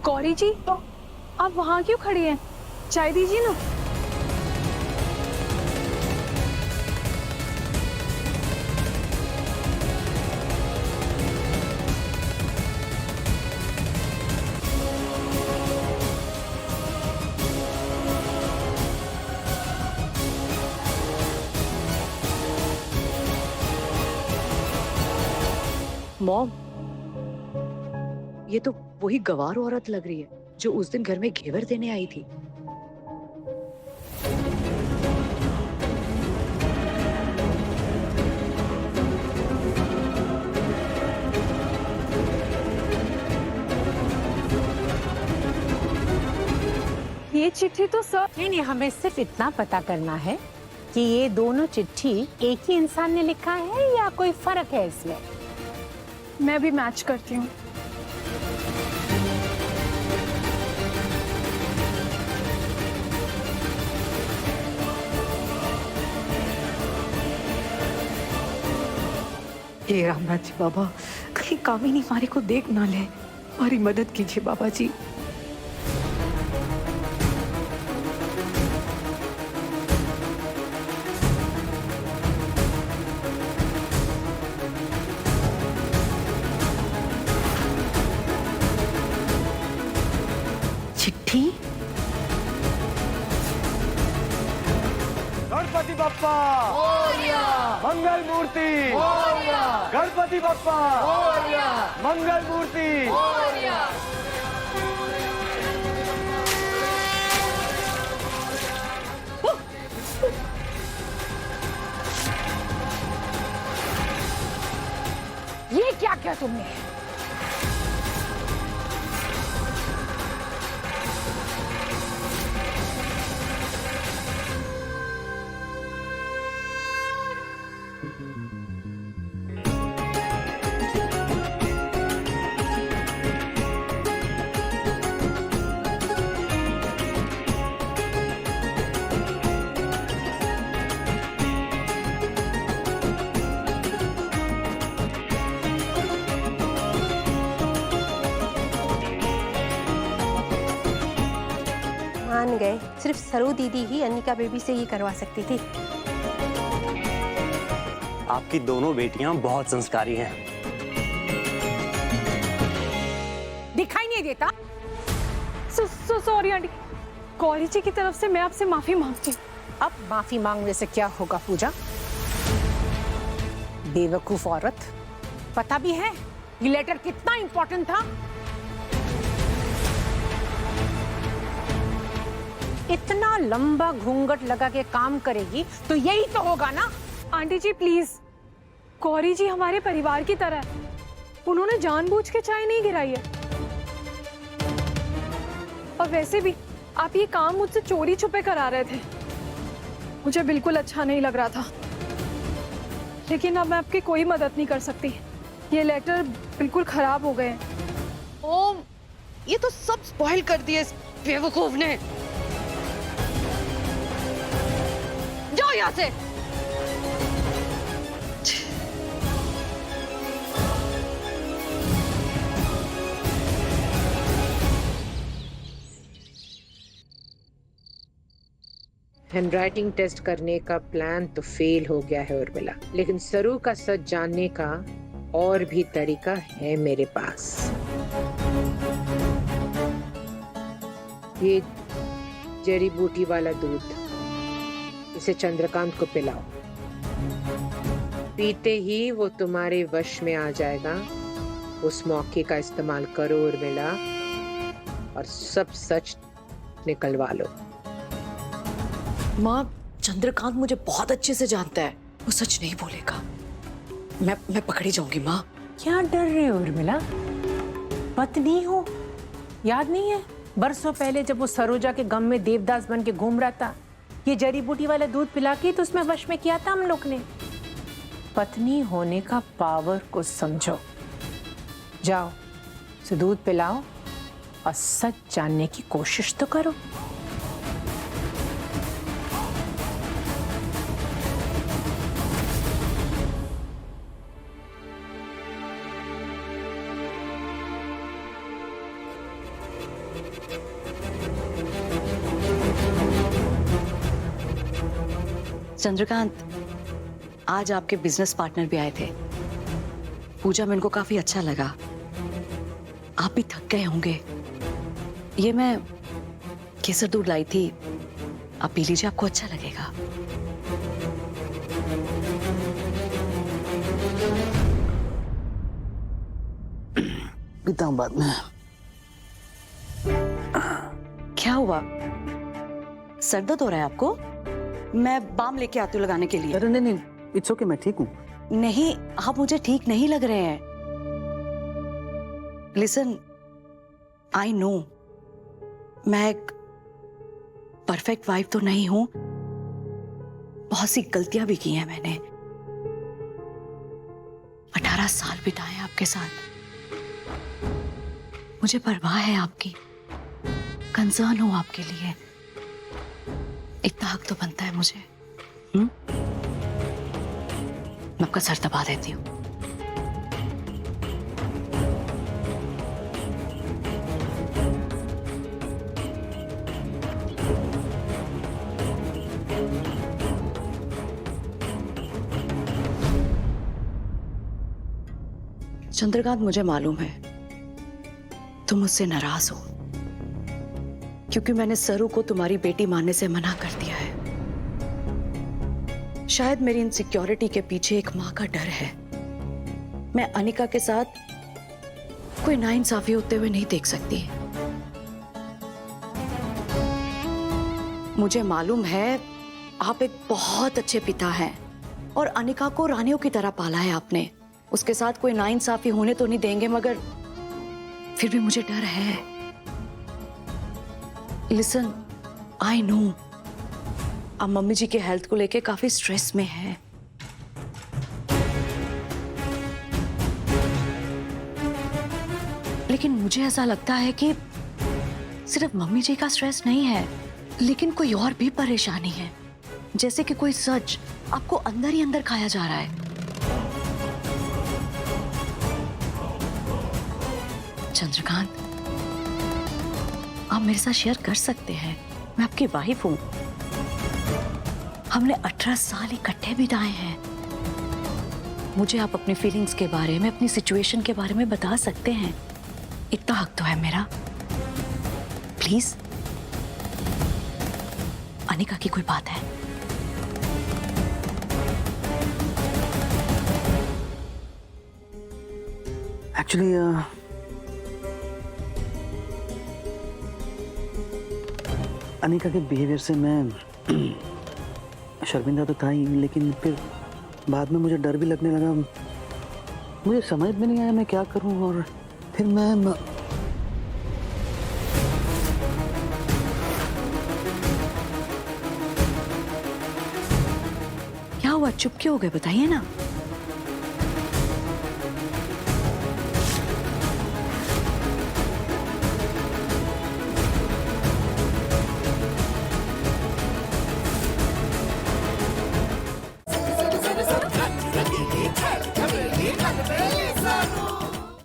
गौरी जी, आप वहाँ क्यों खड़ी हैं? चाय दीजिए ना। मॉम, ये तो वही गवार औरत लग रही है जो उस दिन घर में घेवर देने आई थी। ये चिट्ठी तो सर। नहीं, हमें सिर्फ इतना पता करना है कि ये दोनों चिट्ठी एक ही इंसान ने लिखा है या कोई फर्क है इसमें। मैं भी मैच करती हूँ। हे रामनाथ जी बाबा, कहीं कामिनी हमारे को देख ना ले, हमारी मदद कीजिए बाबा जी। चिट्ठी? गणपति बप्पा मंगल मूर्ति, गणपति बप्पा मंगल मूर्ति। ये क्या किया तुमने? मान गए, सिर्फ सरू दीदी ही अनिका बेबी से ये करवा सकती थी। आपकी दोनों बेटियां बहुत संस्कारी हैं। दिखाई नहीं देता? Sorry aunty. गौरी जी की तरफ से मैं आपसे माफी मांगती हूँ। अब माफी मांगने से क्या होगा पूजा? बेवकूफ औरत, पता भी है ये लेटर कितना इंपॉर्टेंट था? इतना लंबा घूंघट लगा के काम करेगी तो यही तो होगा ना। आंटी जी प्लीज, गौरी जी हमारे परिवार की तरह है। उन्होंने जानबूझ के चाय नहीं गिराई है। और वैसे भी आप ये काम मुझसे चोरी छुपे करा रहे थे, मुझे बिल्कुल अच्छा नहीं लग रहा था। लेकिन अब मैं आपकी कोई मदद नहीं कर सकती। ये लेटर बिल्कुल खराब हो गए हैं। ओम, ये तो सब स्पॉइल कर दिया इस बेवकूफ ने। जाओ यहाँ से। हैंडराइटिंग टेस्ट करने का प्लान तो फेल हो गया है उर्मिला, लेकिन सरू का सच जानने का और भी तरीका है मेरे पास। ये जड़ी बूटी वाला दूध, इसे चंद्रकांत को पिलाओ। पीते ही वो तुम्हारे वश में आ जाएगा। उस मौके का इस्तेमाल करो उर्मिला, और सब सच निकलवा लो। माँ, चंद्रकांत मुझे बहुत अच्छे से जानता है, वो सच नहीं बोलेगा। मैं पकड़ी जाऊंगी माँ। क्या डर रहे हो उर्मिला? पत्नी हो, याद नहीं है बरसों पहले जब वो सरोजा के गम में देवदास बन के घूम रहा था, ये जड़ी बूटी वाला दूध पिला के तो उसमें वश में किया था हम लोग ने। पत्नी होने का पावर को समझो। जाओ उसे दूध पिलाओ और सच जानने की कोशिश तो करो। चंद्रकांत, आज आपके बिजनेस पार्टनर भी आए थे। पूजा में इनको काफी अच्छा लगा। आप भी थक गए होंगे। ये मैं केसर दूध लाई थी, आप पी लीजिए, आपको अच्छा लगेगा। पीता हूं बाद में। क्या हुआ? सर दर्द हो रहा है आपको? मैं बाम लेके आती हूँ लगाने के लिए। अरे नहीं नहीं, इट्स ओके, मैं ठीक हूँ। नहीं, आप मुझे ठीक नहीं लग रहे हैं। लिसन, आई नो मैं एक परफेक्ट वाइफ तो नहीं हूं, बहुत सी गलतियां भी की हैं मैंने। 18 साल बिताए आपके साथ। मुझे परवाह है आपकी, कंसर्न हो आपके लिए। इतना हक तो बनता है मुझे। मैं आपका सर दबा देती हूँ। चंद्रकांत, मुझे मालूम है तुम मुझसे नाराज हो, क्योंकि मैंने सरू को तुम्हारी बेटी मानने से मना कर दिया है। शायद मेरी इनसिक्योरिटी के पीछे एक मां का डर है। मैं अनिका के साथ कोई नाइंसाफी होते हुए नहीं देख सकती। मुझे मालूम है आप एक बहुत अच्छे पिता हैं और अनिका को रानियों की तरह पाला है आपने। उसके साथ कोई नाइंसाफी होने तो नहीं देंगे, मगर फिर भी मुझे डर है। लिसन, आई नो आप मम्मी जी के हेल्थ को लेके काफी स्ट्रेस में हैं। लेकिन मुझे ऐसा लगता है कि सिर्फ मम्मी जी का स्ट्रेस नहीं है, लेकिन कोई और भी परेशानी है, जैसे कि कोई सच आपको अंदर ही अंदर खाया जा रहा है। चंद्रकांत, आप मेरे साथ शेयर कर सकते हैं। मैं आपकी वाइफ हूं। हमने 18 साल इकट्ठे बिताए हैं। मुझे आप अपनी फीलिंग्स के बारे में, अपनी सिचुएशन के बारे में बता सकते हैं। इतना हक तो है मेरा। प्लीज, अनिका की कोई बात है? एक्चुअली अनिका के बिहेवियर से मैं शर्मिंदा तो था ही, लेकिन फिर बाद में मुझे डर भी लगने लगा। मुझे समझ में नहीं आया मैं क्या करूं, और फिर मैं क्या हुआ? चुप क्यों हो गए? बताइए ना।